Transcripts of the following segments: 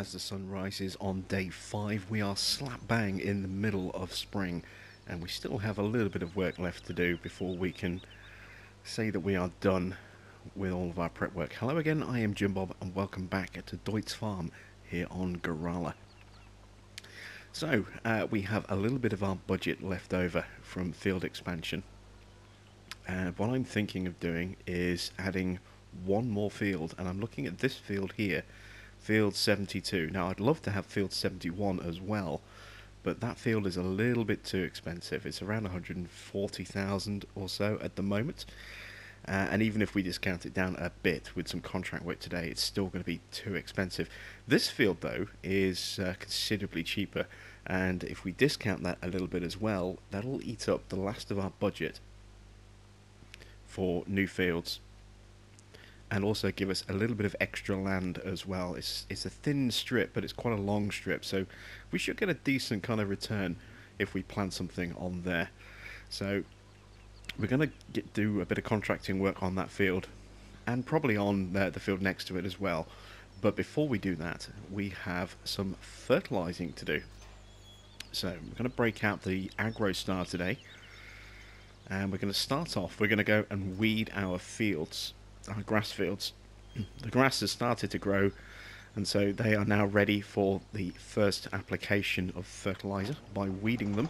as the sun rises on day 5. We are slap bang in the middle of spring, and we still have a little bit of work left to do before we can say that we are done with all of our prep work. Hello again, I am Jim Bob, and welcome back to Deutz Fahrm here on Gorala. So, we have a little bit of our budget left over from field expansion. And what I'm thinking of doing is adding one more field, and I'm looking at this field here, field 72. Now I'd love to have field 71 as well, but that field is a little bit too expensive. It's around 140,000 or so at the moment, and even if we discount it down a bit with some contract work today, it's still going to be too expensive. This field though is considerably cheaper, and if we discount that a little bit as well, that'll eat up the last of our budget for new fields, and also give us a little bit of extra land as well. It's a thin strip, but it's quite a long strip, so we should get a decent kind of return if we plant something on there. So we're going to do a bit of contracting work on that field, and probably on the field next to it as well. But before we do that, we have some fertilizing to do. So we're going to break out the Agro Star today, and we're going to start off, we're going to go and weed our fields, our grass fields. The grass has started to grow, and so they are now ready for the first application of fertilizer by weeding them.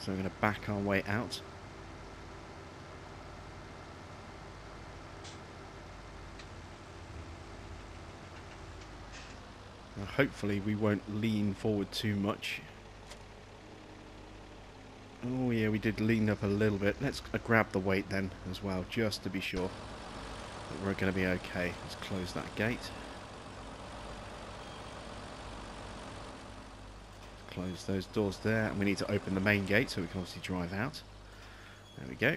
So we're going to back our way out. Now hopefully we won't lean forward too much. Oh yeah, we did lean up a little bit. Let's grab the weight then as well, just to be sure that we're going to be okay. Let's close that gate. Close those doors there, and we need to open the main gate so we can obviously drive out. There we go.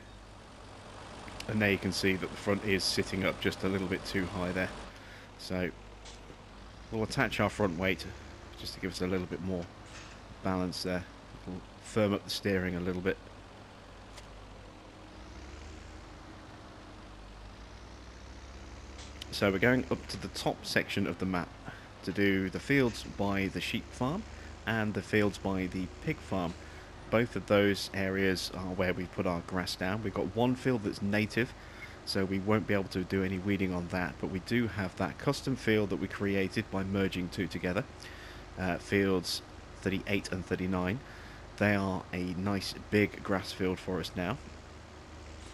And there you can see that the front is sitting up just a little bit too high there. So we'll attach our front weight just to give us a little bit more balance there. We'll firm up the steering a little bit. So we're going up to the top section of the map to do the fields by the sheep farm and the fields by the pig farm. Both of those areas are where we put our grass down. We've got one field that's native, so we won't be able to do any weeding on that, but we do have that custom field that we created by merging two together, fields 38 and 39. They are a nice big grass field for us now.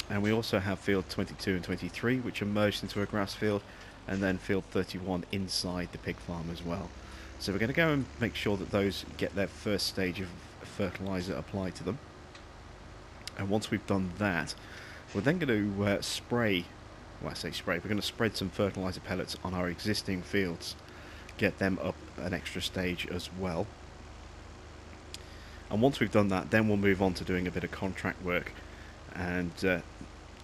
And we also have field 22 and 23, which are merged into a grass field, and then field 31 inside the pig farm as well. So we're going to go and make sure that those get their first stage of fertilizer applied to them. And once we've done that, we're then going to spray, well I say spray, we're going to spread some fertilizer pellets on our existing fields, get them up an extra stage as well. And once we've done that, then we'll move on to doing a bit of contract work and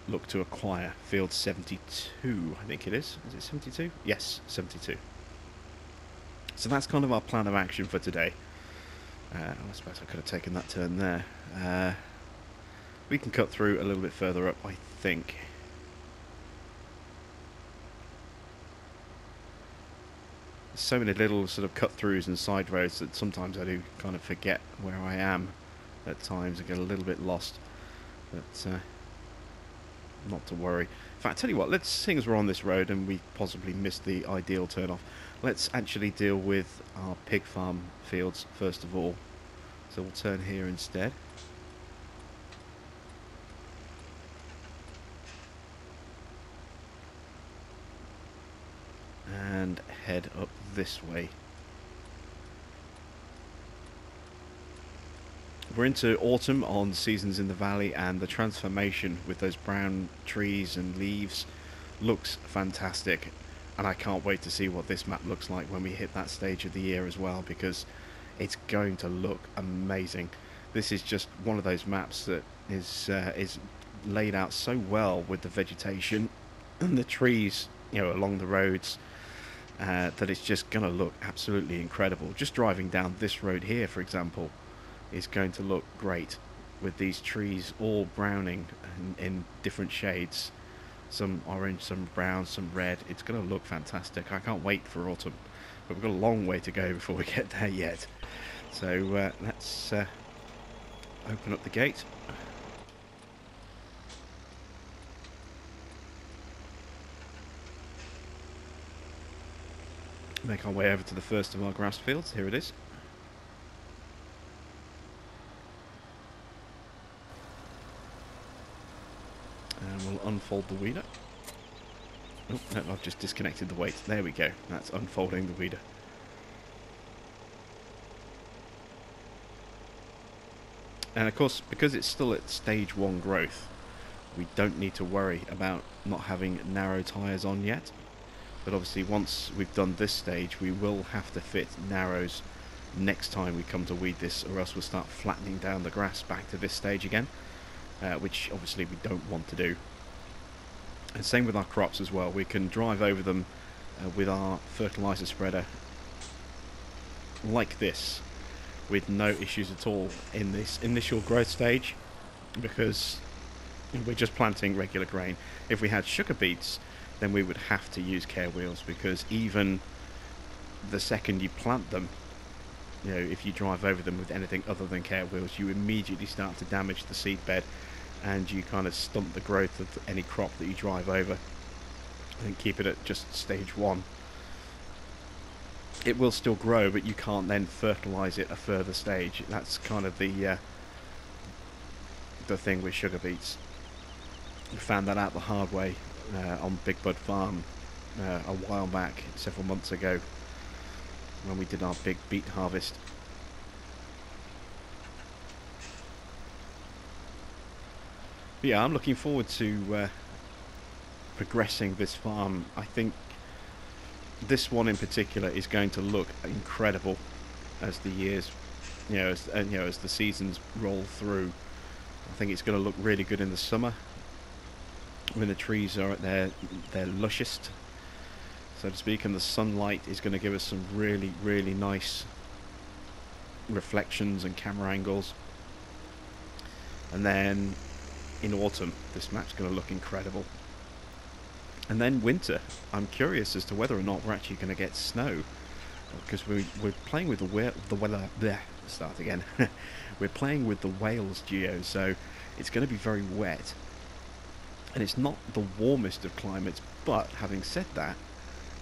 look to acquire field 72, I think it is. Is it 72? Yes, 72. So that's kind of our plan of action for today. I suppose I could have taken that turn there. We can cut through a little bit further up, I think. So many little sort of cut-throughs and side roads that sometimes I do kind of forget where I am at times. I get a little bit lost, but not to worry. In fact, tell you what, let's, seeing as we're on this road and we possibly missed the ideal turn-off, let's actually deal with our pig farm fields first of all. So we'll turn here instead. And head up this way. We're into autumn on Seasons in the Valley, and the transformation with those brown trees and leaves looks fantastic, and I can't wait to see what this map looks like when we hit that stage of the year as well, because it's going to look amazing. This is just one of those maps that is laid out so well with the vegetation and the trees, you know, along the roads, that it's just going to look absolutely incredible. Just driving down this road here, for example, is going to look great with these trees all browning in different shades. some orange, some brown, some red. It's going to look fantastic. I can't wait for autumn, but we've got a long way to go before we get there yet. So let's open up the gate. Make our way over to the first of our grass fields. Here it is. And we'll unfold the weeder. Oh, no, I've just disconnected the weight. There we go. That's unfolding the weeder. And of course, because it's still at stage 1 growth, we don't need to worry about not having narrow tyres on yet. But obviously once we've done this stage, we will have to fit narrows next time we come to weed this, or else we'll start flattening down the grass back to this stage again, which obviously we don't want to do. And same with our crops as well. We can drive over them with our fertilizer spreader like this with no issues at all in this initial growth stage, because we're just planting regular grain. If we had sugar beets, then we would have to use care wheels, because even the second you plant them, you know, if you drive over them with anything other than care wheels, you immediately start to damage the seed bed, and you kind of stunt the growth of any crop that you drive over and keep it at just stage 1. It will still grow, but you can't then fertilize it a further stage. That's kind of the thing with sugar beets. We found that out the hard way on Deutz Fahrm a while back, several months ago, when we did our big beet harvest. But yeah, I'm looking forward to progressing this farm. I think this one in particular is going to look incredible as the years, as the seasons roll through. I think it's going to look really good in the summer when the trees are at their lushest, so to speak, and the sunlight is going to give us some really, really nice reflections and camera angles. And then in autumn, this map's going to look incredible. And then winter, I'm curious as to whether or not we're actually going to get snow, because we're playing with start again. We're playing with the Wales geo, so it's going to be very wet. And it's not the warmest of climates, but having said that,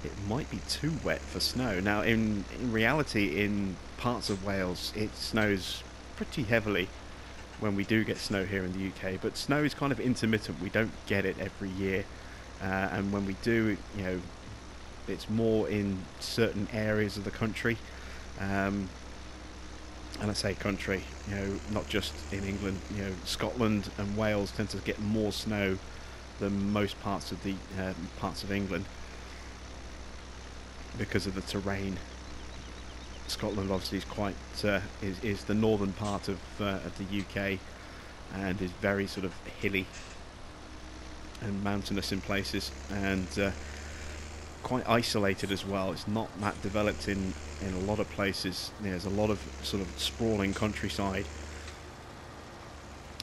it might be too wet for snow. Now, in reality, in parts of Wales, it snows pretty heavily when we do get snow here in the UK, but snow is kind of intermittent. We don't get it every year, and when we do, it's more in certain areas of the country, and I say country, not just in England. Scotland and Wales tend to get more snow than most parts of the parts of England because of the terrain. Scotland obviously is quite is the northern part of the UK, and is very sort of hilly and mountainous in places, and quite isolated as well. It's not that developed in a lot of places. There's a lot of sort of sprawling countryside,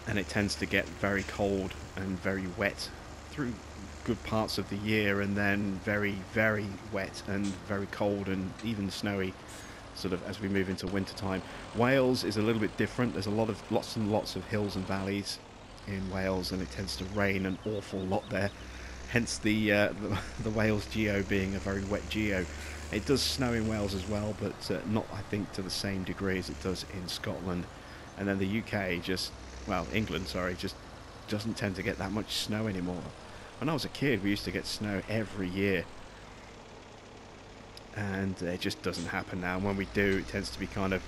and it tends to get very cold and very wet through good parts of the year, and then very, very wet and very cold and even snowy sort of as we move into winter time. Wales is a little bit different. There's lots and lots of hills and valleys in Wales, and it tends to rain an awful lot there, hence the Wales geo being a very wet geo. It does snow in Wales as well, but not, I think, to the same degree as it does in Scotland. And then the UK England, sorry, just doesn't tend to get that much snow anymore. When I was a kid, we used to get snow every year, and it just doesn't happen now. And when we do, it tends to be kind of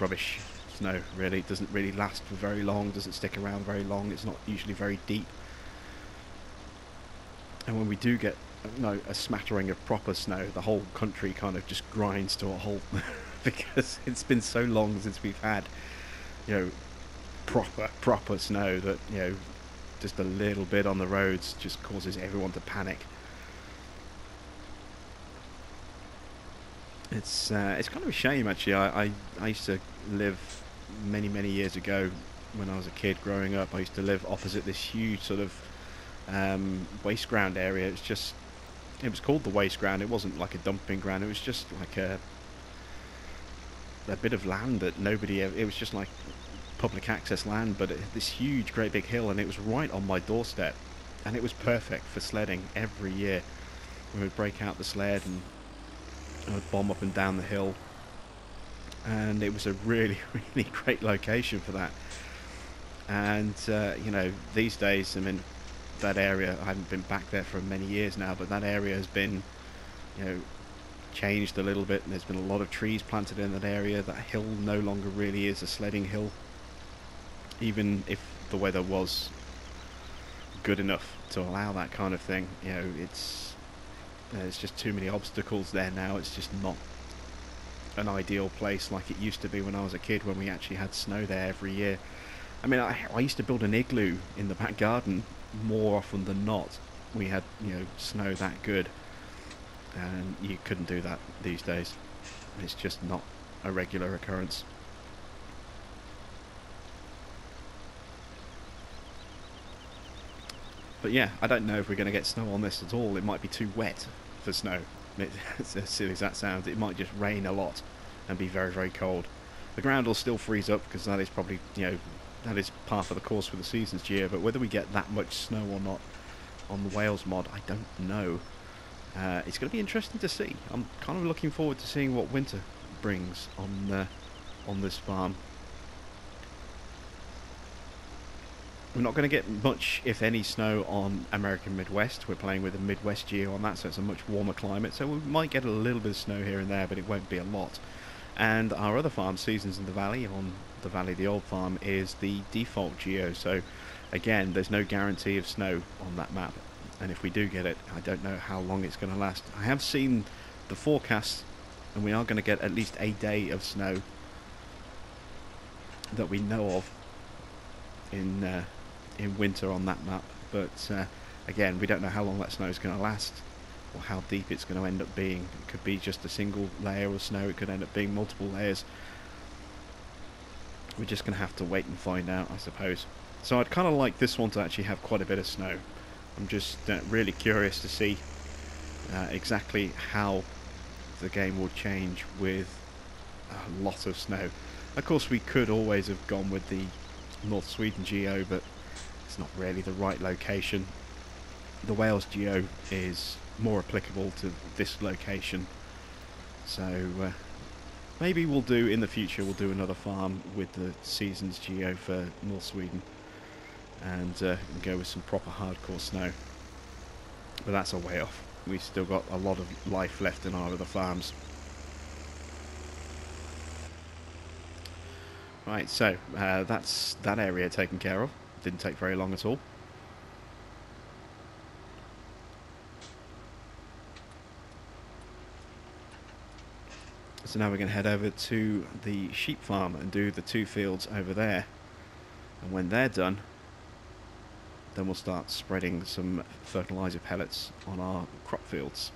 rubbish snow, really. It doesn't really last for very long, doesn't stick around very long. It's not usually very deep. And when we do get a smattering of proper snow, the whole country kind of just grinds to a halt because it's been so long since we've had proper snow that just a little bit on the roads just causes everyone to panic. It's kind of a shame, actually. I used to live many years ago when I was a kid growing up. I used to live opposite this huge sort of waste ground area. It was called the waste ground. It wasn't like a dumping ground. It was just like a bit of land that nobody ever, it was just like public access land, but this huge, great big hill, and it was right on my doorstep, and it was perfect for sledding every year. We would break out the sled and I would bomb up and down the hill, and it was a really, really great location for that. And you know, these days, I mean, that area, I haven't been back there for many years now, but that area has been, you know, changed a little bit, and there's been a lot of trees planted in that area. That hill no longer really is a sledding hill, even if the weather was good enough to allow that kind of thing. You know, there's just too many obstacles there now. It's just not an ideal place like it used to be when I was a kid, when we actually had snow there every year. I mean, I used to build an igloo in the back garden more often than not. We had, you know, snow that good, and you couldn't do that these days. It's just not a regular occurrence. But yeah, I don't know if we're going to get snow on this at all. It might be too wet for snow. It's as silly as that sounds. It might just rain a lot and be very, very cold. The ground will still freeze up, because that is probably, you know, that is part of the course for the season's geo. But whether we get that much snow or not on the Wales mod, I don't know. It's going to be interesting to see. I'm kind of looking forward to seeing what winter brings on this farm. We're not going to get much, if any, snow on American Midwest. We're playing with a Midwest geo on that, so it's a much warmer climate. So we might get a little bit of snow here and there, but it won't be a lot. And our other farm, Seasons in the Valley, on the Valley of the Old Farm, is the default geo. So again, there's no guarantee of snow on that map. And if we do get it, I don't know how long it's going to last. I have seen the forecast, and we are going to get at least a day of snow that we know of in winter on that map. But again, we don't know how long that snow is going to last, or how deep it's going to end up being. It could be just a single layer of snow. It could end up being multiple layers. We're just going to have to wait and find out, I suppose. So I'd kind of like this one to actually have quite a bit of snow. I'm just really curious to see exactly how the game will change with a lot of snow. Of course, we could always have gone with the North Sweden geo, but it's not really the right location. The Wales geo is more applicable to this location. So maybe we'll do, in the future, we'll do another farm with the Seasons geo for North Sweden, and go with some proper hardcore snow. But that's a way off. We've still got a lot of life left in our other farms. Right, so that's that area taken care of. Didn't take very long at all. So now we're going to head over to the sheep farm and do the 2 fields over there. And when they're done, then we'll start spreading some fertilizer pellets on our crop fields.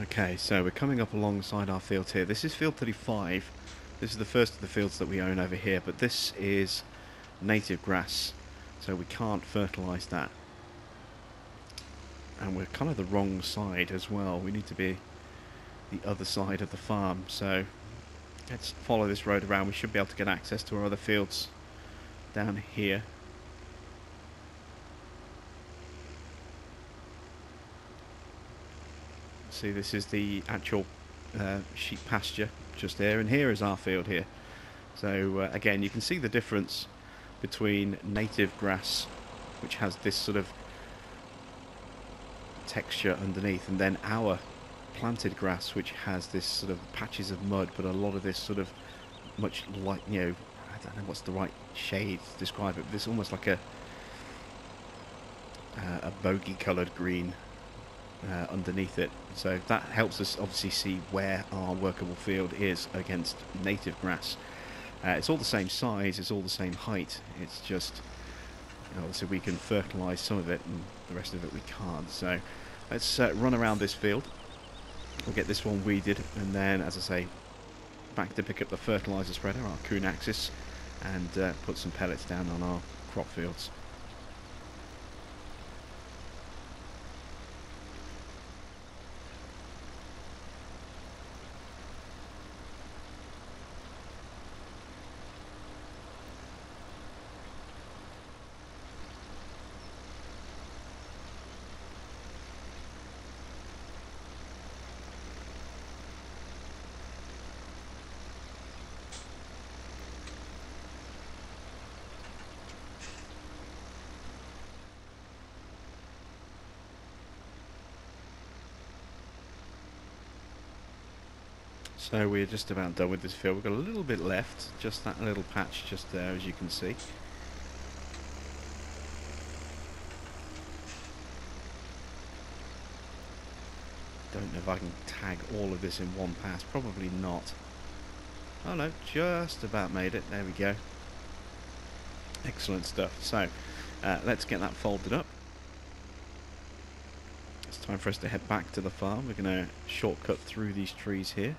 Okay, so we're coming up alongside our field here. This is field 35. This is the first of the fields that we own over here, but this is native grass, so we can't fertilise that. And we're kind of the wrong side as well. We need to be the other side of the farm, so let's follow this road around. We should be able to get access to our other fields down here. See, this is the actual sheep pasture just there, and here is our field here. So again, you can see the difference between native grass, which has this sort of texture underneath, and then our planted grass, which has this sort of patches of mud, but a lot of this sort of much light, you know, I don't know what's the right shade to describe it, but it's almost like a bogey coloured green underneath it. So that helps us obviously see where our workable field is against native grass. It's all the same size, it's all the same height, it's just, you know, obviously we can fertilise some of it and the rest of it we can't. So let's run around this field. We'll get this one weeded, and then, as I say, back to pick up the fertiliser spreader, our Kuhn axis, and put some pellets down on our crop fields. So we're just about done with this field. We've got a little bit left, just that little patch just there, as you can see. Don't know if I can tag all of this in one pass, probably not. Oh no, just about made it, there we go. Excellent stuff. So, let's get that folded up. It's time for us to head back to the farm. We're going to shortcut through these trees here.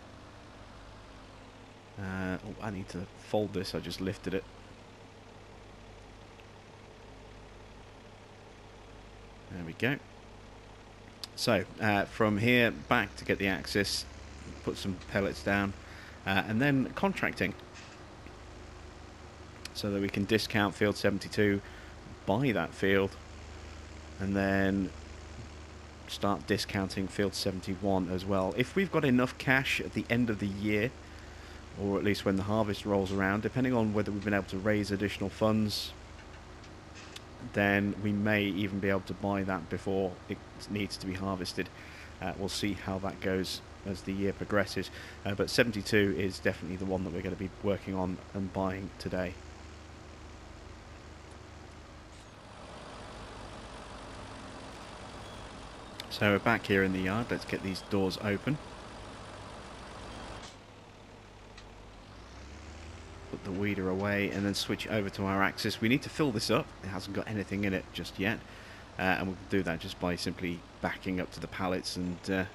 Oh, I need to fold this, I just lifted it. There we go. So, from here back to get the axis, put some pellets down, and then contracting. So that we can discount field 72, buy that field, and then start discounting field 71 as well. If we've got enough cash at the end of the year, or at least when the harvest rolls around, depending on whether we've been able to raise additional funds, then we may even be able to buy that before it needs to be harvested. We'll see how that goes as the year progresses, but 72 is definitely the one that we're going to be working on and buying today. So we're back here in the yard. Let's get these doors open. Put the weeder away and then switch over to our axis. We need to fill this up. It hasn't got anything in it just yet. And we'll do that just by simply backing up to the pallets and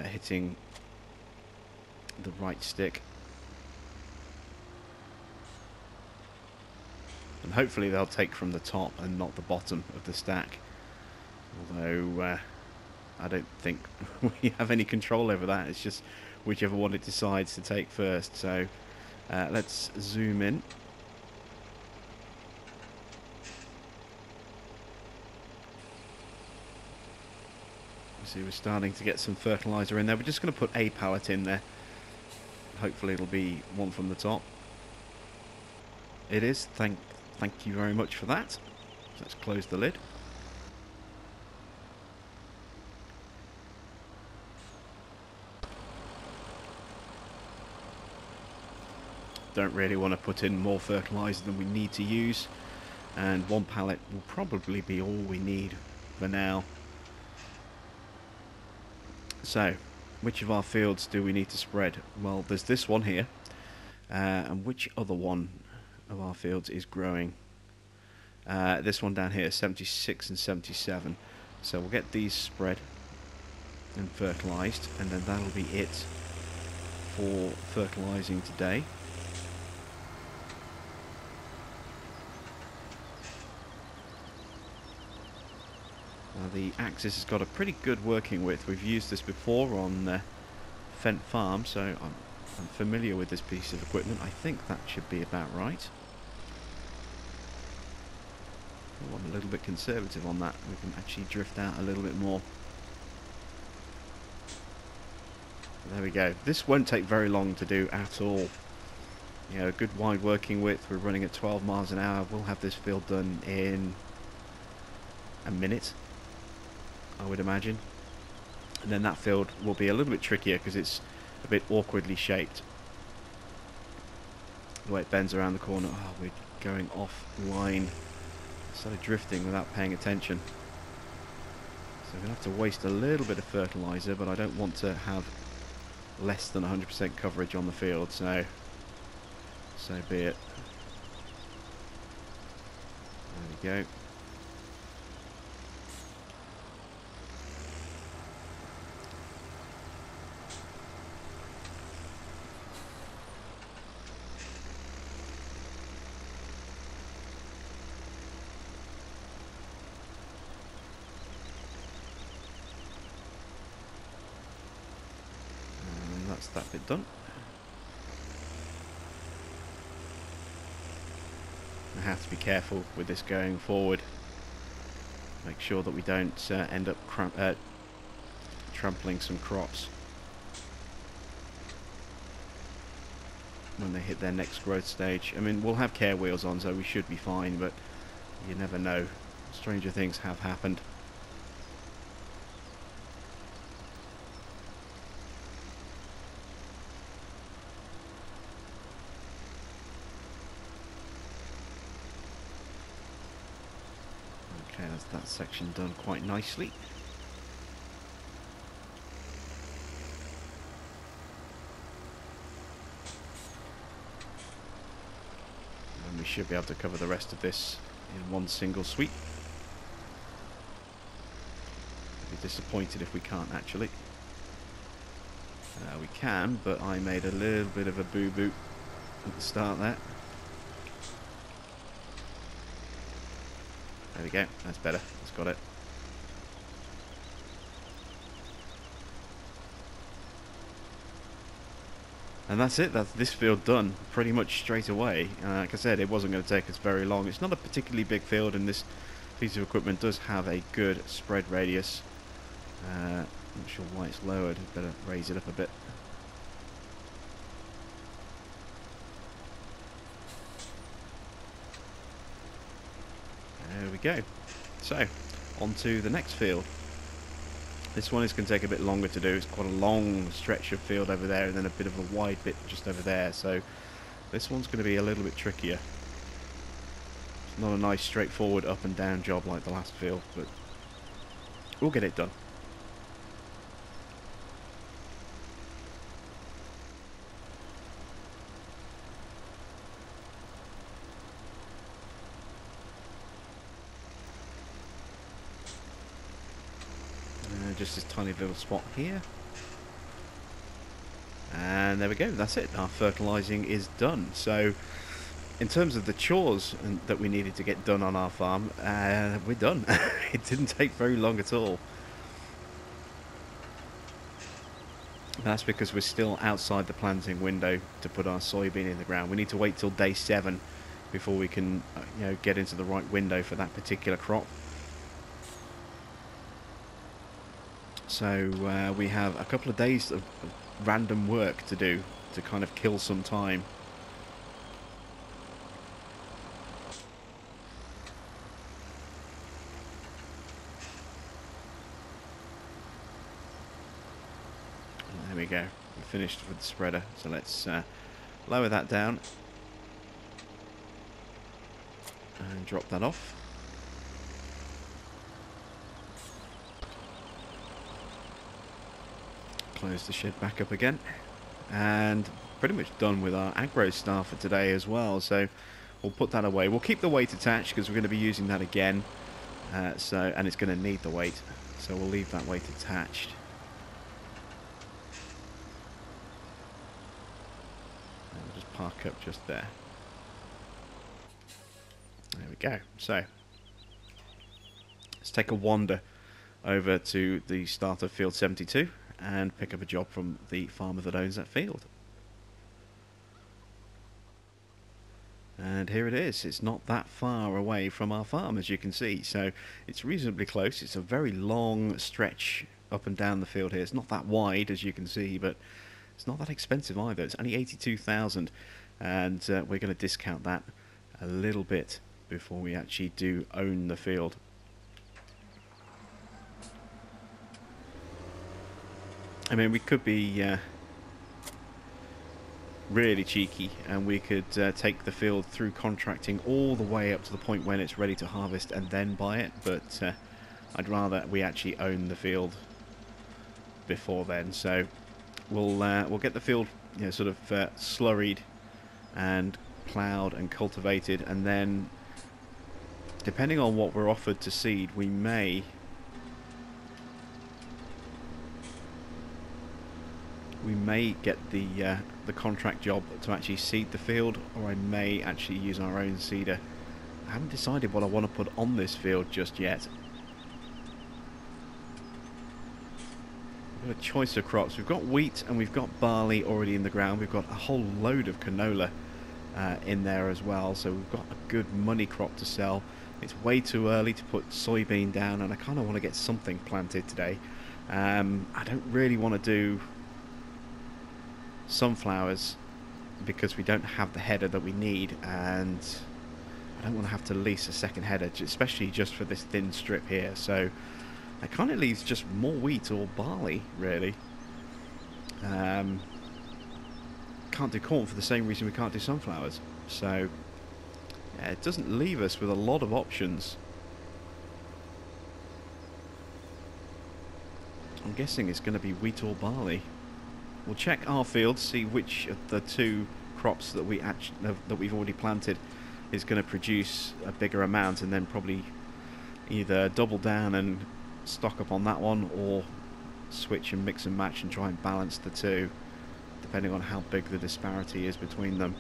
hitting the right stick. And hopefully they'll take from the top and not the bottom of the stack. Although I don't think we have any control over that. It's just whichever one it decides to take first. So let's zoom in. You see we're starting to get some fertiliser in there. We're just going to put a pallet in there. Hopefully it'll be one from the top. It is. Thank you very much for that. Let's close the lid. Don't really want to put in more fertiliser than we need to use, and one pallet will probably be all we need for now. So, which of our fields do we need to spread? Well, there's this one here, and which other one of our fields is growing? This one down here, 76 and 77. So we'll get these spread and fertilised, and then that'll be it for fertilising today. The axis has got a pretty good working width. We've used this before on Fent Farm, so I'm familiar with this piece of equipment. I think that should be about right. Oh, I'm a little bit conservative on that. We can actually drift out a little bit more. There we go. This won't take very long to do at all. You know, a good wide working width. We're running at 12 miles an hour. We'll have this field done in a minute, I would imagine. And then that field will be a little bit trickier because it's a bit awkwardly shaped. The way it bends around the corner. Oh, we're going offline. Started drifting without paying attention. So we're going to have to waste a little bit of fertiliser, but I don't want to have less than 100% coverage on the field, so be it. There we go. that bit done. I have to be careful with this going forward. Make sure that we don't end up trampling some crops when they hit their next growth stage. I mean, we'll have care wheels on, so we should be fine, but you never know. Stranger things have happened. Okay, that's that section done quite nicely. And we should be able to cover the rest of this in one single sweep. I'd be disappointed if we can't actually. We can, but I made a little bit of a boo-boo at the start there. There we go, that's better, that's got it. And that's it, that's this field done pretty much straight away. Like I said, it wasn't going to take us very long. It's not a particularly big field, and this piece of equipment does have a good spread radius. Not sure why it's lowered, better raise it up a bit. There we go. So, on to the next field. This one is going to take a bit longer to do. It's quite a long stretch of field over there, and then a bit of a wide bit just over there. So, this one's going to be a little bit trickier. It's not a nice straightforward up and down job like the last field, but we'll get it done. Just this tiny little spot here, and there we go, that's it, our fertilising is done. So in terms of the chores that we needed to get done on our farm, we're done. It didn't take very long at all. That's because we're still outside the planting window to put our soybean in the ground. We need to wait till day 7 before we can get into the right window for that particular crop. So we have a couple of days of random work to do to kind of kill some time. There we go, we finished with the spreader, so let's lower that down and drop that off. Close the shed back up again, and pretty much done with our aggro staff for today as well, so we'll put that away. We'll keep the weight attached because we're going to be using that again, and it's going to need the weight, so we'll leave that weight attached. And we'll just park up just there. There we go. So let's take a wander over to the start of field 72 and pick up a job from the farmer that owns that field. And here it is. It's not that far away from our farm, as you can see, so it's reasonably close. It's a very long stretch up and down the field here. It's not that wide, as you can see, but it's not that expensive either. It's only 82,000, and we're going to discount that a little bit before we actually do own the field. I mean, we could be really cheeky, and we could take the field through contracting all the way up to the point when it's ready to harvest and then buy it, but I'd rather we actually own the field before then. So we'll get the field sort of slurried and ploughed and cultivated, and then depending on what we're offered to seed, we may get the contract job to actually seed the field, or I may actually use our own seeder. I haven't decided what I want to put on this field just yet. We've got a choice of crops. We've got wheat and we've got barley already in the ground. We've got a whole load of canola in there as well, so we've got a good money crop to sell. It's way too early to put soybean down, and I kind of want to get something planted today. I don't really want to do sunflowers because we don't have the header that we need, and I don't want to have to lease a second header, especially just for this thin strip here. So that kind of leaves just more wheat or barley, really. Can't do corn for the same reason we can't do sunflowers. So yeah, it doesn't leave us with a lot of options. I'm guessing it's going to be wheat or barley. We'll check our field, see which of the two crops that we've already planted is going to produce a bigger amount, and then probably either double down and stock up on that one, or switch and mix and match and try and balance the two, depending on how big the disparity is between them.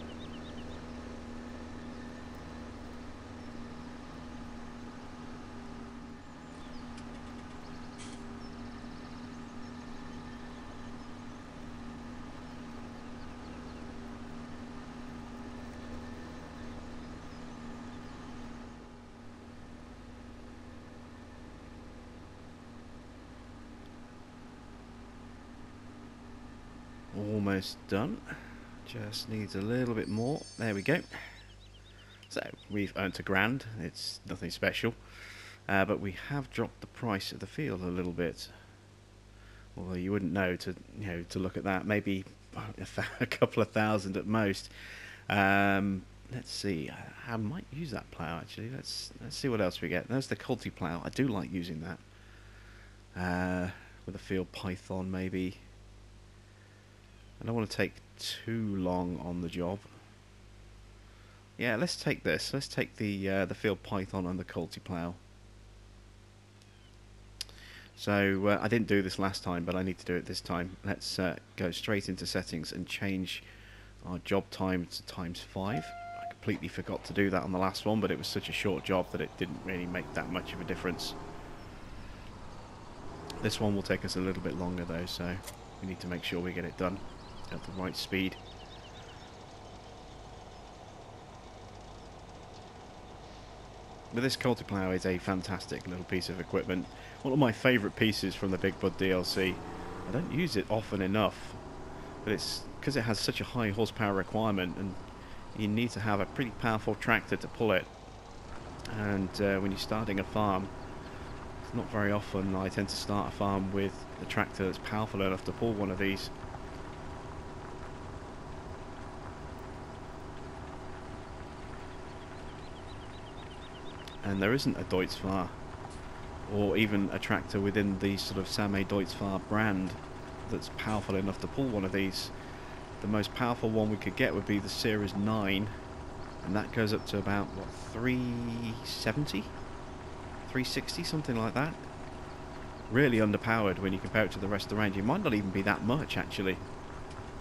Almost done. Just needs a little bit more. There we go. So we've earned £1,000. It's nothing special, but we have dropped the price of the field a little bit. Although you wouldn't know to to look at that. Maybe a couple of thousand at most. Let's see. I might use that plough actually. Let's see what else we get. There's the culti plough. I do like using that with a field python maybe. I don't want to take too long on the job. Yeah, let's take this. Let's take the field python and the culti plough. So I didn't do this last time, but I need to do it this time. Let's go straight into settings and change our job time to ×5. I completely forgot to do that on the last one, but it was such a short job that it didn't really make that much of a difference. This one will take us a little bit longer though, so we need to make sure we get it done at the right speed. But this culti plough is a fantastic little piece of equipment. One of my favourite pieces from the Big Bud DLC. I don't use it often enough, but it's because it has such a high horsepower requirement, and you need to have a pretty powerful tractor to pull it. And when you're starting a farm, it's not very often I tend to start a farm with a tractor that's powerful enough to pull one of these. And there isn't a Deutz Fahrm, or even a tractor within the sort of Same Deutz Fahrm brand that's powerful enough to pull one of these. The most powerful one we could get would be the Series 9, and that goes up to about, what, 370? 360, something like that. Really underpowered when you compare it to the rest of the range. It might not even be that much, actually.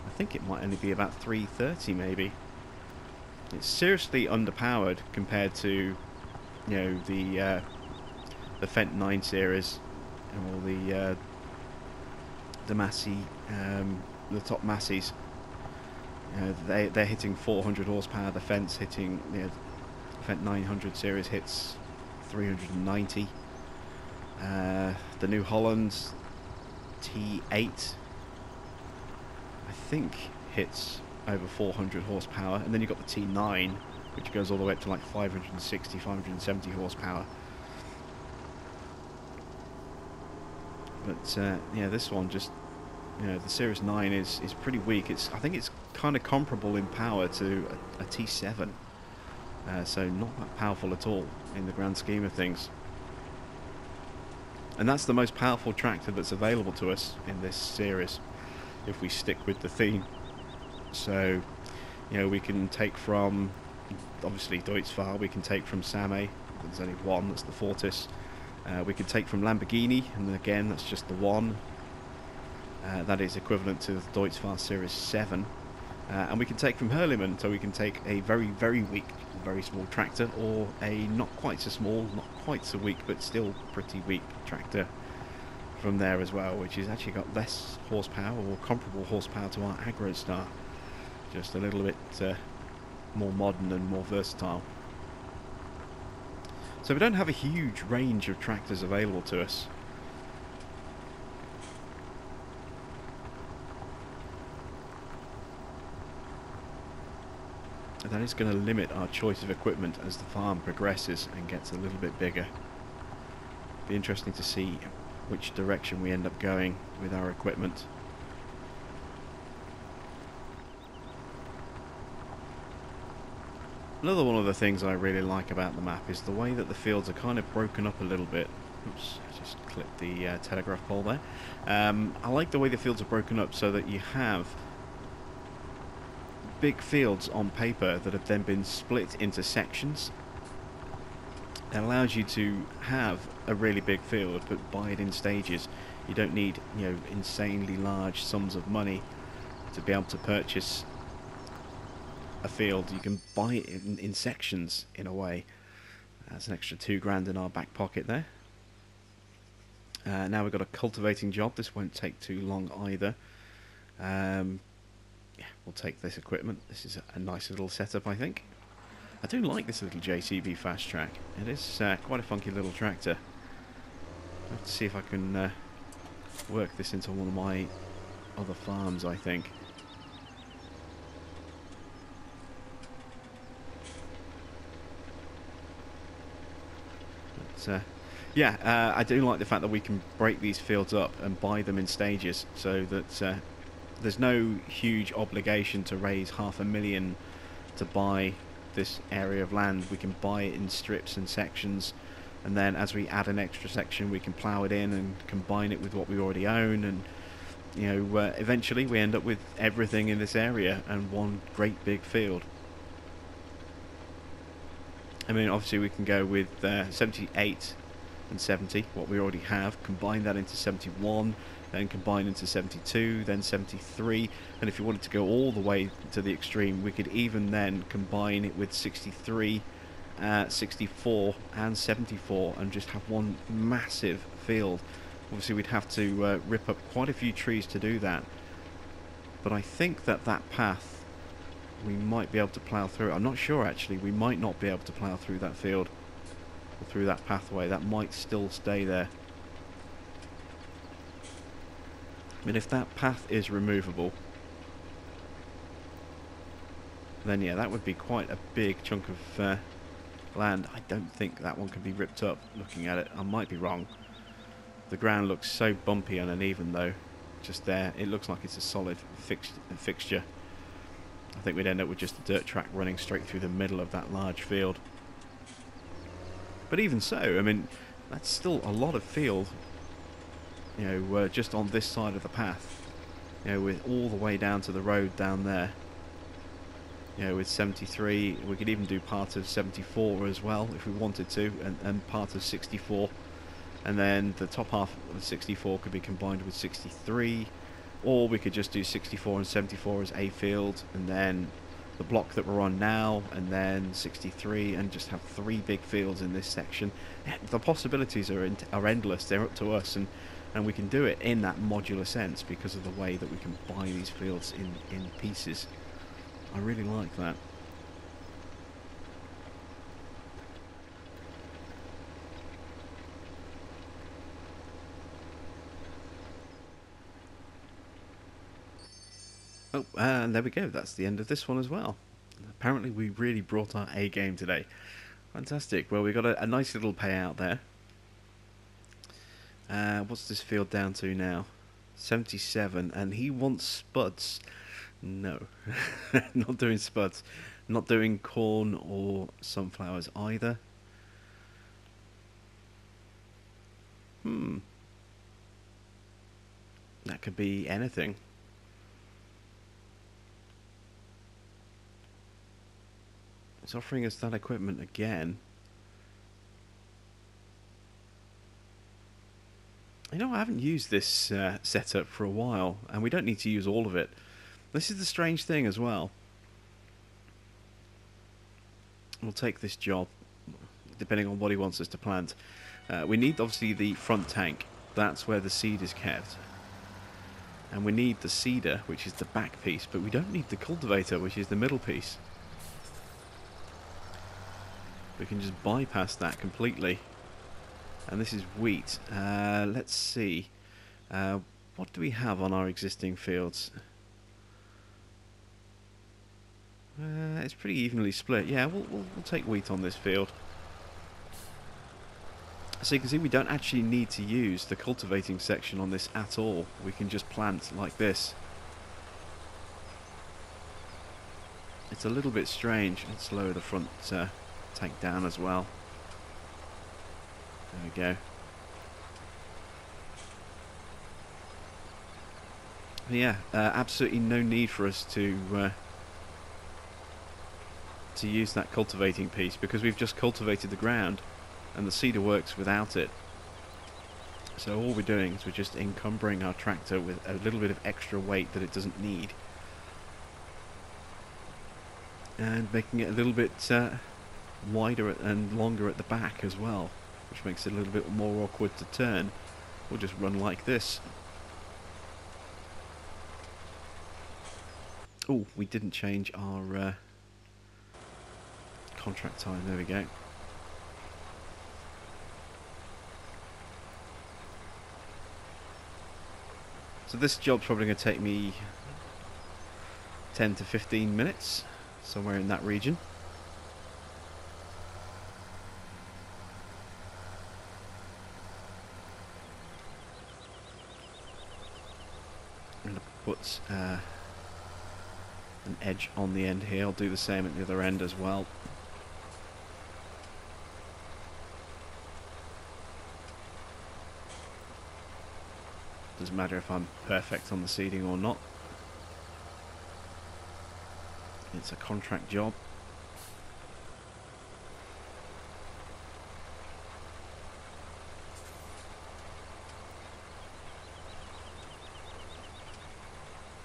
I think it might only be about 330, maybe. It's seriously underpowered compared to, you know, the Fendt 9 series, or the Massey, the top Masseys. They're hitting 400 horsepower. The Fendt's hitting, Fendt 900 series hits 390. The New Holland T8, I think, hits over 400 horsepower, and then you've got the T9, which goes all the way up to like 560, 570 horsepower. But yeah, this one just, the Series 9 is pretty weak. I think it's kind of comparable in power to a T7, so not that powerful at all in the grand scheme of things. And that's the most powerful tractor that's available to us in this series, if we stick with the theme. So, we can take from, obviously, Deutz Fahrm, we can take from Same, there's only one, that's the Fortis. We can take from Lamborghini, and again, that's just the one. That is equivalent to the Deutz Fahrm Series 7. And we can take from Hurliman, so we can take a very, very weak, very small tractor, or a not quite so small, not quite so weak, but still pretty weak tractor from there as well, which has actually got less horsepower or comparable horsepower to our AgroStar, just a little bit more modern and more versatile. So we don't have a huge range of tractors available to us. That is going to limit our choice of equipment as the farm progresses and gets a little bit bigger. Be interesting to see which direction we end up going with our equipment. Another one of the things I really like about the map is the way that the fields are kind of broken up a little bit. Oops, I just clipped the telegraph pole there. I like the way the fields are broken up so that you have big fields on paper that have then been split into sections. It allows you to have a really big field but buy it in stages. You don't need, you know, insanely large sums of money to be able to purchase a field. You can buy it in sections in a way. That's an extra £2 in our back pocket there. Now we've got a cultivating job. This won't take too long either. Yeah, we'll take this equipment. This is a nice little setup, I think. I do like this little JCB fast track. It is quite a funky little tractor. I'll have to see if I can work this into one of my other farms, I think. But, yeah, I do like the fact that we can break these fields up and buy them in stages, so that there's no huge obligation to raise $500,000 to buy this area of land. We can buy it in strips and sections, and then as we add an extra section we can plough it in and combine it with what we already own, and you know, eventually we end up with everything in this area and one great big field. I mean, obviously we can go with 78 and 70, what we already have, combine that into 71, then combine into 72, then 73, and if you wanted to go all the way to the extreme, we could even then combine it with 63, 64 and 74 and just have one massive field. Obviously we'd have to rip up quite a few trees to do that, but I think that that path we might be able to plough through. I'm not sure actually, we might not be able to plough through that field or through that pathway. That might still stay there. I mean, if that path is removable, then yeah, that would be quite a big chunk of land. I don't think that one can be ripped up looking at it. I might be wrong. The ground looks so bumpy and uneven though, just there. It looks like it's a solid fixture. I think we'd end up with just a dirt track running straight through the middle of that large field. But even so, I mean, that's still a lot of field, you know, just on this side of the path, you know, with all the way down to the road down there. You know, with 73, we could even do part of 74 as well if we wanted to, and part of 64. And then the top half of 64 could be combined with 63. Or we could just do 64 and 74 as a field, and then the block that we're on now, and then 63, and just have 3 big fields in this section. The possibilities are endless. They're up to us, and we can do it in that modular sense because of the way that we can buy these fields in pieces. I really like that. Oh, and there we go. That's the end of this one as well. Apparently we really brought our A game today. Fantastic. Well, we got a nice little payout there. What's this field down to now? 77, and he wants spuds. No, not doing spuds. Not doing corn or sunflowers either. That could be anything. It's offering us that equipment again. You know, I haven't used this setup for a while, and we don't need to use all of it. This is the strange thing as well. We'll take this job, depending on what he wants us to plant. We need, obviously, the front tank. that's where the seed is kept. And we need the seeder, which is the back piece, but we don't need the cultivator, which is the middle piece. We can just bypass that completely. And this is wheat. Let's see. What do we have on our existing fields? It's pretty evenly split. Yeah, we'll take wheat on this field. So you can see we don't actually need to use the cultivating section on this at all. We can just plant like this. It's a little bit strange. Let's lower the front tank down as well. There we go. Yeah, absolutely no need for us to use that cultivating piece, because we've just cultivated the ground and the seeder works without it. So all we're doing is we're just encumbering our tractor with a little bit of extra weight that it doesn't need, and making it a little bit wider and longer at the back as well, which makes it a little bit more awkward to turn. We'll just run like this. Oh, we didn't change our contract time. There we go. So this job's probably going to take me 10 to 15 minutes, somewhere in that region. I'm going to put an edge on the end here. I'll do the same at the other end as well. Doesn't matter if I'm perfect on the seeding or not. It's a contract job.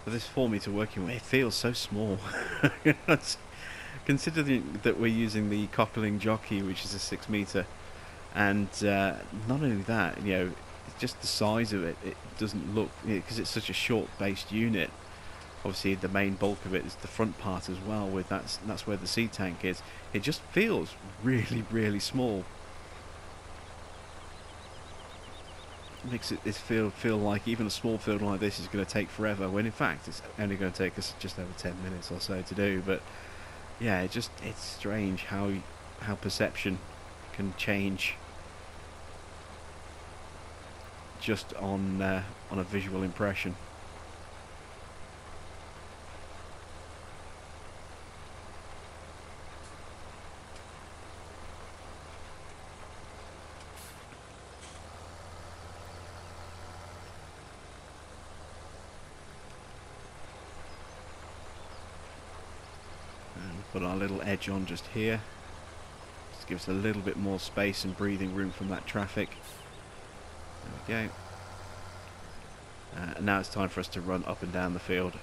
For this 4 meter working way, it feels so small. Considering that we're using the coupling jockey, which is a 6 meter, and not only that, you know, just the size of it, it doesn't look, because it's such a short based unit. Obviously the main bulk of it is the front part as well, with that's where the seed tank is. It just feels really small. It makes it feel like even a small field like this is going to take forever, when in fact it's only going to take us just over 10 minutes or so to do. But yeah, it's strange how perception can change just on a visual impression. And put our little edge on just here. Just gives us a little bit more space and breathing room from that traffic. There we go. And now it's time for us to run up and down the field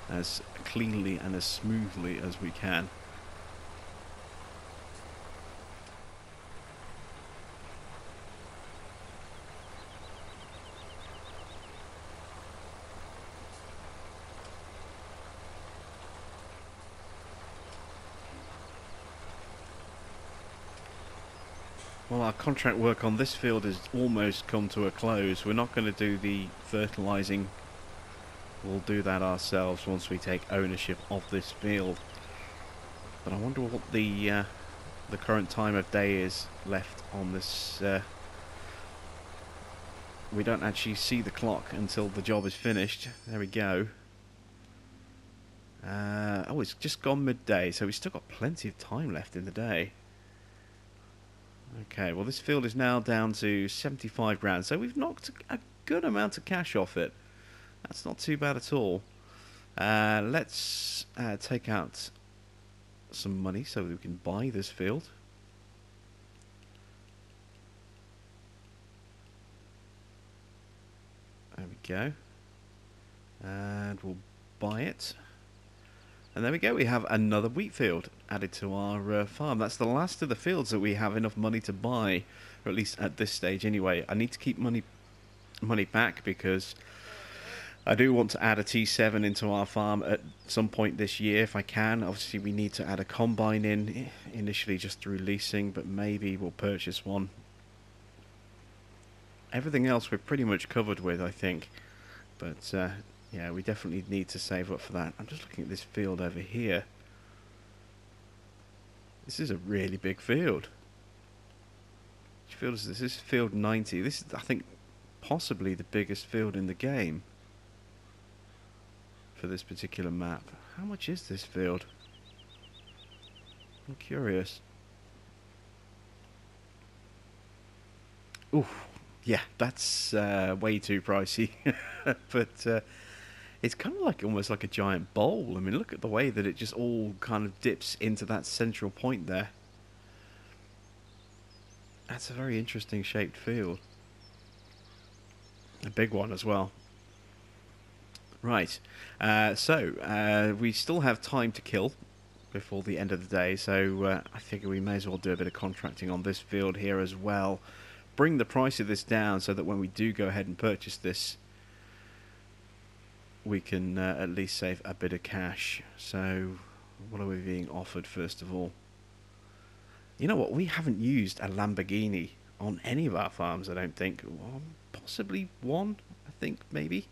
as cleanly and as smoothly as we can. Well, our contract work on this field has almost come to a close. We're not going to do the fertilising. We'll do that ourselves once we take ownership of this field. But I wonder what the current time of day is left on this. We don't actually see the clock until the job is finished. There we go. Oh, it's just gone midday, so we've still got plenty of time left in the day. Okay, well this field is now down to 75 grand, so we've knocked a good amount of cash off it. That's not too bad at all. Let's take out some money so that we can buy this field. There we go. And we'll buy it. And there we go, we have another wheat field added to our farm. That's the last of the fields that we have enough money to buy or at least at this stage anyway. I need to keep money back because I do want to add a T7 into our farm at some point this year if I can. Obviously we need to add a combine in initially just through leasing, but maybe we'll purchase one. Everything else we're pretty much covered with, I think, but yeah, we definitely need to save up for that. I'm just looking at this field over here. This is a really big field. Which field is this? This is field 90. This is, I think, possibly the biggest field in the game for this particular map. How much is this field? I'm curious. Ooh, yeah, that's way too pricey. But it's kind of like almost like a giant bowl. I mean, look at the way that it just all kind of dips into that central point there. That's a very interesting shaped field. A big one as well. Right, so we still have time to kill before the end of the day, so I figure we may as well do a bit of contracting on this field here as well. Bring the price of this down so that when we do go ahead and purchase this, we can at least save a bit of cash. So what are we being offered first of all? You know what, we haven't used a Lamborghini on any of our farms, I don't think. Well, possibly one, I think, maybe.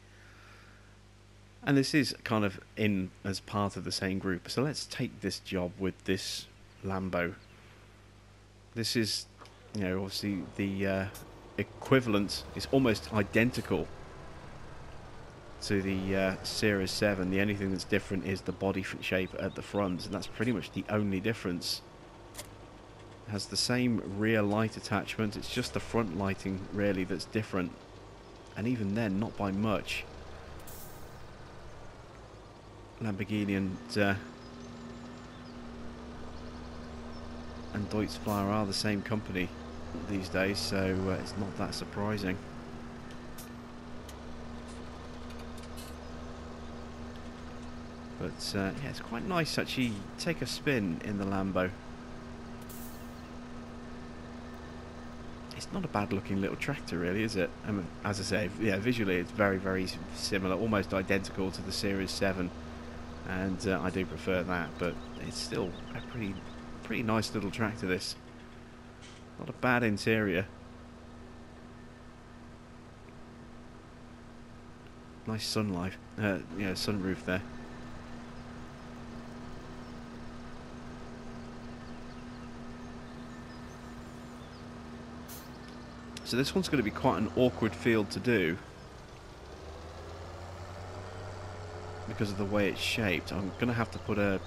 And this is kind of in as part of the same group. So let's take this job with this Lambo. This is, you know, obviously the equivalent is almost identical to the Series 7. The only thing that's different is the body shape at the front, and that's pretty much the only difference. It has the same rear light attachment, it's just the front lighting really that's different, and even then not by much. Lamborghini and Deutz Fahrm are the same company these days, so it's not that surprising. But yeah, it's quite nice actually. Take a spin in the Lambo. It's not a bad looking little tractor really, is it? I mean, as I say, yeah, visually it's very, very similar, almost identical to the Series 7, and I do prefer that, but it's still a pretty nice little tractor, this. Not a bad interior. Nice sunlight, sunroof there. So this one's going to be quite an awkward field to do because of the way it's shaped. I'm going to have to put a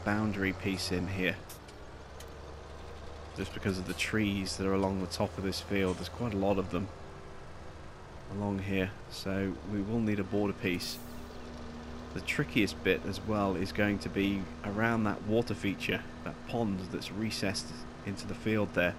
boundary piece in here just because of the trees that are along the top of this field. There's quite a lot of them along here, so we will need a border piece. The trickiest bit as well is going to be around that water feature, that pond that's recessed into the field there.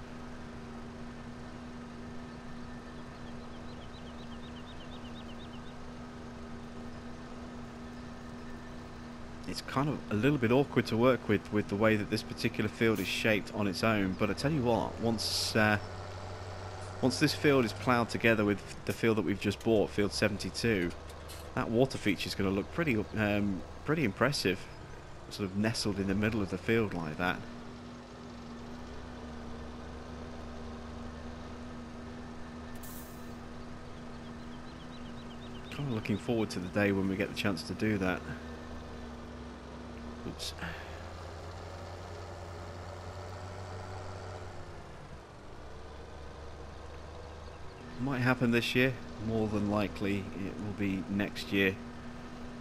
It's kind of a little bit awkward to work with the way that this particular field is shaped on its own, but I tell you what, once this field is ploughed together with the field that we've just bought, field 72, that water feature is going to look pretty impressive, sort of nestled in the middle of the field like that. Kind of looking forward to the day when we get the chance to do that. Oops. Might happen this year. More than likely it will be next year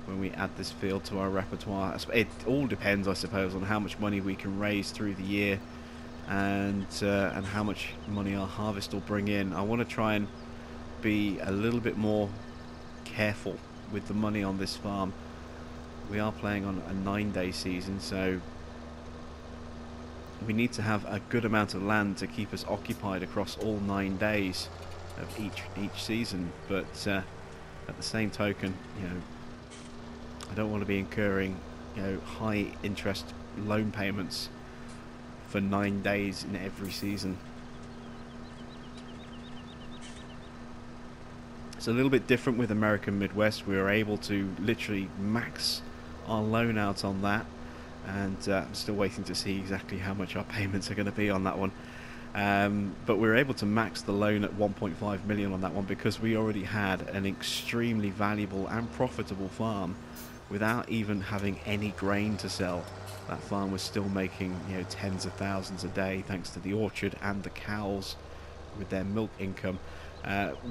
when we add this field to our repertoire. It all depends, I suppose, on how much money we can raise through the year and how much money our harvest will bring in. I want to try and be a little bit more careful with the money on this farm. We are playing on a 9-day season, so we need to have a good amount of land to keep us occupied across all 9 days of each season. But at the same token, you know, I don't want to be incurring, you know, high interest loan payments for 9 days in every season. It's a little bit different with American Midwest. We were able to literally max our loan out on that, and I'm still waiting to see exactly how much our payments are going to be on that one. But we were able to max the loan at 1.5 million on that one because we already had an extremely valuable and profitable farm without even having any grain to sell. That farm was still making, you know, tens of thousands a day thanks to the orchard and the cows with their milk income.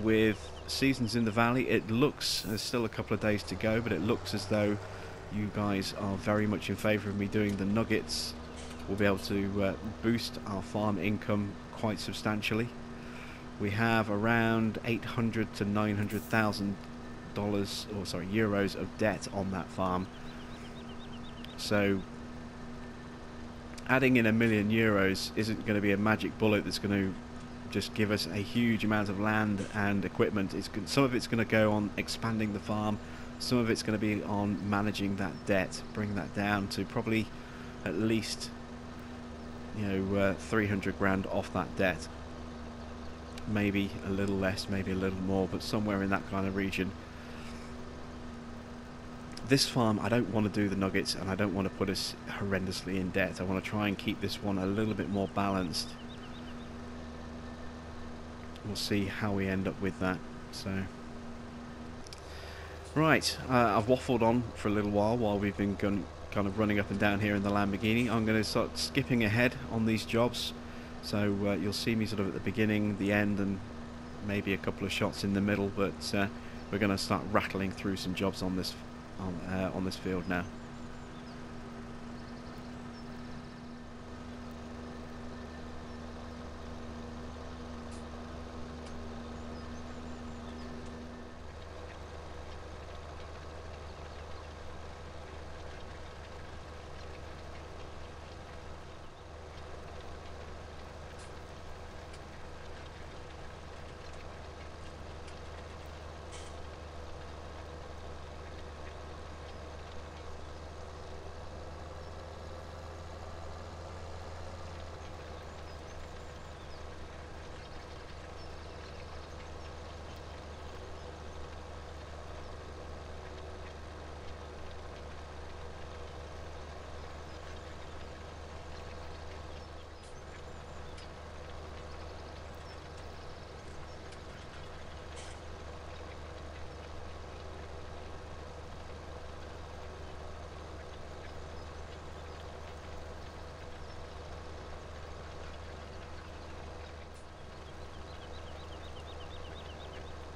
With seasons in the valley, it looks, there's still a couple of days to go, but it looks as though you guys are very much in favour of me doing the nuggets. We'll be able to boost our farm income quite substantially. We have around 800 to 900,000 dollars, or sorry, euros of debt on that farm. So adding in €1 million isn't going to be a magic bullet that's going to just give us a huge amount of land and equipment. Some of it's going to go on expanding the farm, some of it's going to be on managing that debt, bring that down to probably at least, you know, 300 grand off that debt. Maybe a little less, maybe a little more, but somewhere in that kind of region. This farm, I don't want to do the nuggets, and I don't want to put us horrendously in debt. I want to try and keep this one a little bit more balanced. We'll see how we end up with that. So, right, I've waffled on for a little while we've been kind of running up and down here in the Lamborghini. I'm going to start skipping ahead on these jobs, so you'll see me sort of at the beginning, the end, and maybe a couple of shots in the middle. But we're going to start rattling through some jobs on this field now.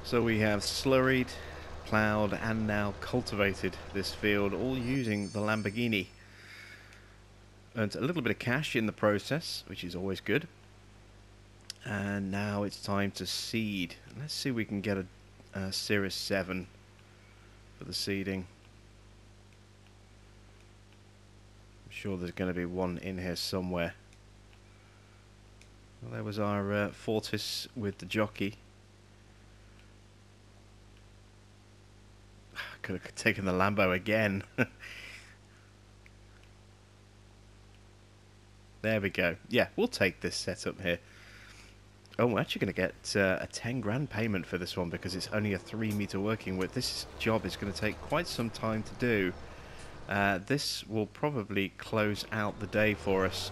So we have slurried, ploughed, and now cultivated this field, all using the Lamborghini. Earned a little bit of cash in the process, which is always good. And now it's time to seed. Let's see if we can get a Series 7 for the seeding. I'm sure there's going to be one in here somewhere. Well, there was our Fortis with the jockey. Could have taken the Lambo again. There we go. Yeah, we'll take this setup here. Oh, we're actually going to get a 10 grand payment for this one because it's only a 3 meter working width. This job is going to take quite some time to do. This will probably close out the day for us.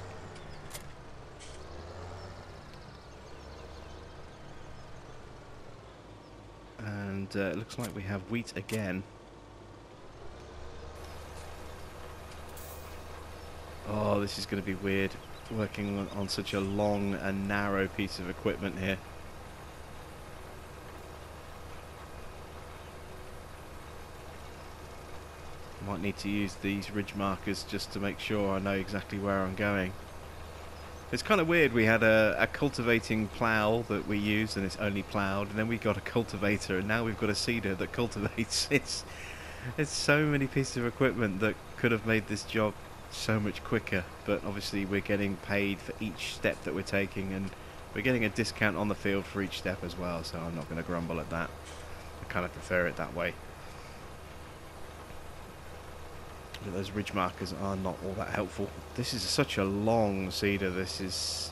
And it looks like we have wheat again. Oh, this is going to be weird, working on such a long and narrow piece of equipment here. Might need to use these ridge markers just to make sure I know exactly where I'm going. It's kind of weird, we had a cultivating plough that we used and it's only ploughed, and then we got a cultivator and now we've got a seeder that cultivates. It's so many pieces of equipment that could have made this job so much quicker, but obviously we're getting paid for each step that we're taking, and we're getting a discount on the field for each step as well, so I'm not going to grumble at that. I kind of prefer it that way. But those ridge markers are not all that helpful. This is such a long cedar. This is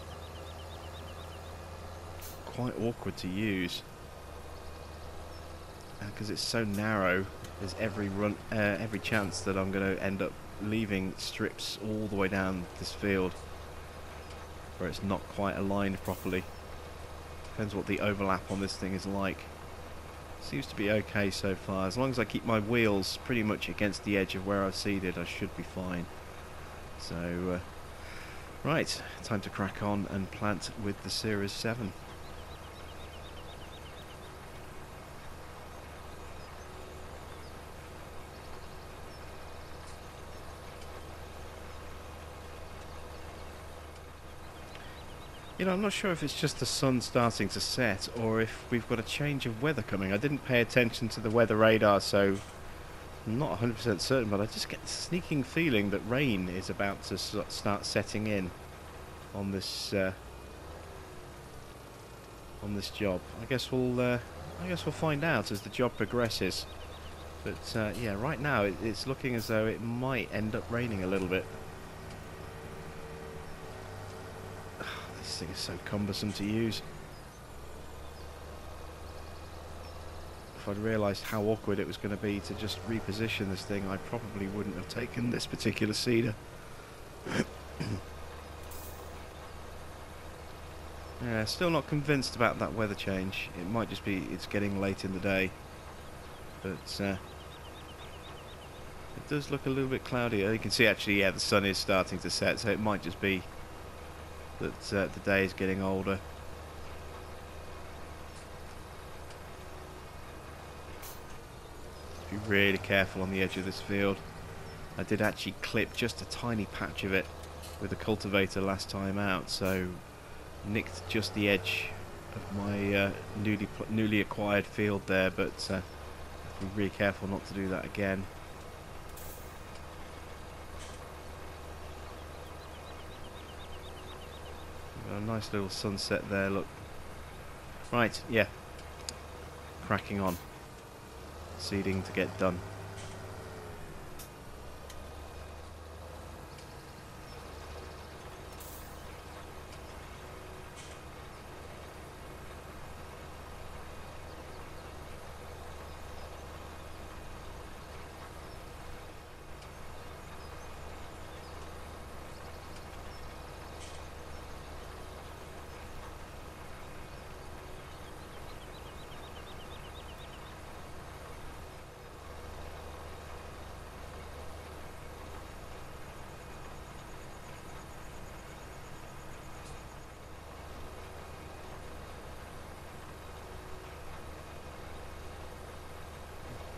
quite awkward to use because it's so narrow. There's every chance that I'm going to end up leaving strips all the way down this field where it's not quite aligned properly. Depends what the overlap on this thing is like. Seems to be okay so far. As long as I keep my wheels pretty much against the edge of where I've seeded, I should be fine. So, right, time to crack on and plant with the Series 7. You know, I'm not sure if it's just the sun starting to set or if we've got a change of weather coming. I didn't pay attention to the weather radar, so I'm not 100% certain, but I just get the sneaking feeling that rain is about to start setting in on this job. I guess we'll find out as the job progresses. But yeah, right now it's looking as though it might end up raining a little bit. This thing is so cumbersome to use. If I'd realised how awkward it was going to be to just reposition this thing, I probably wouldn't have taken this particular cedar. Yeah, still not convinced about that weather change. It might just be it's getting late in the day. But it does look a little bit cloudy. You can see actually, yeah, the sun is starting to set, so it might just be that the day is getting older. Be really careful on the edge of this field. I did actually clip just a tiny patch of it with a cultivator last time out, so nicked just the edge of my newly acquired field there, but be really careful not to do that again. Got a nice little sunset there, look. Right, yeah. Cracking on. Seeding to get done.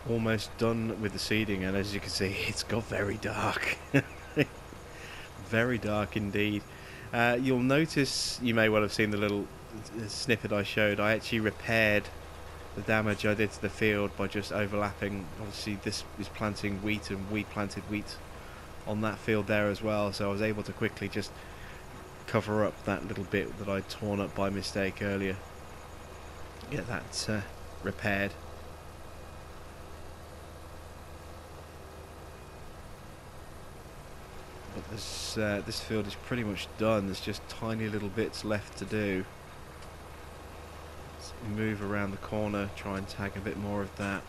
Almost done with the seeding, and as you can see, it's got very dark. Very dark indeed. You'll notice, you may well have seen the little snippet I showed, I actually repaired the damage I did to the field by just overlapping. Obviously this is planting wheat, and we planted wheat on that field there as well, so I was able to quickly just cover up that little bit that I'd torn up by mistake earlier. Get that repaired. But this field is pretty much done. There's just tiny little bits left to do. Let's move around the corner, try and tag a bit more of that.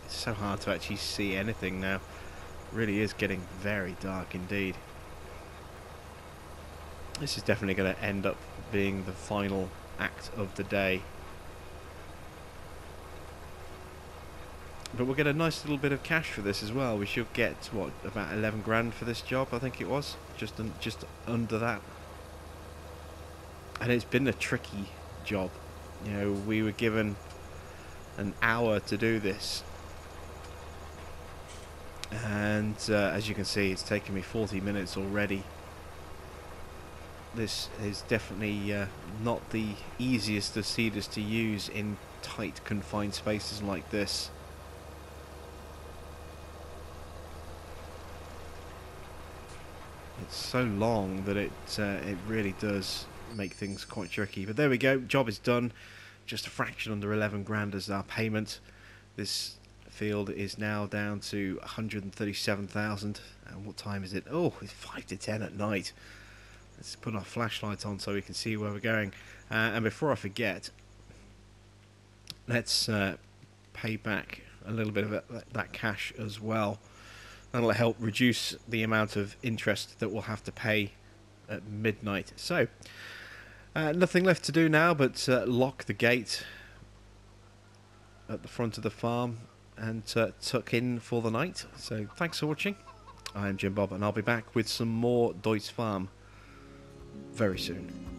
It's so hard to actually see anything now. It really is getting very dark indeed. This is definitely going to end up being the final act of the day. But we'll get a nice little bit of cash for this as well. We should get, what, about 11 grand for this job, I think it was. Just under that. And it's been a tricky job. You know, we were given an hour to do this. And as you can see, it's taken me 40 minutes already. This is definitely not the easiest of seeders to use in tight, confined spaces like this. It's so long that it really does make things quite tricky. But there we go, job is done. Just a fraction under 11 grand as our payment. This field is now down to 137,000. And what time is it? Oh, it's 5 to 10 at night. Let's put our flashlight on so we can see where we're going. And before I forget, let's pay back a little bit of that cash as well. That'll help reduce the amount of interest that we'll have to pay at midnight. So, nothing left to do now but lock the gate at the front of the farm and tuck in for the night. So, thanks for watching. I'm Jim Bob, and I'll be back with some more Deutz Fahrm very soon.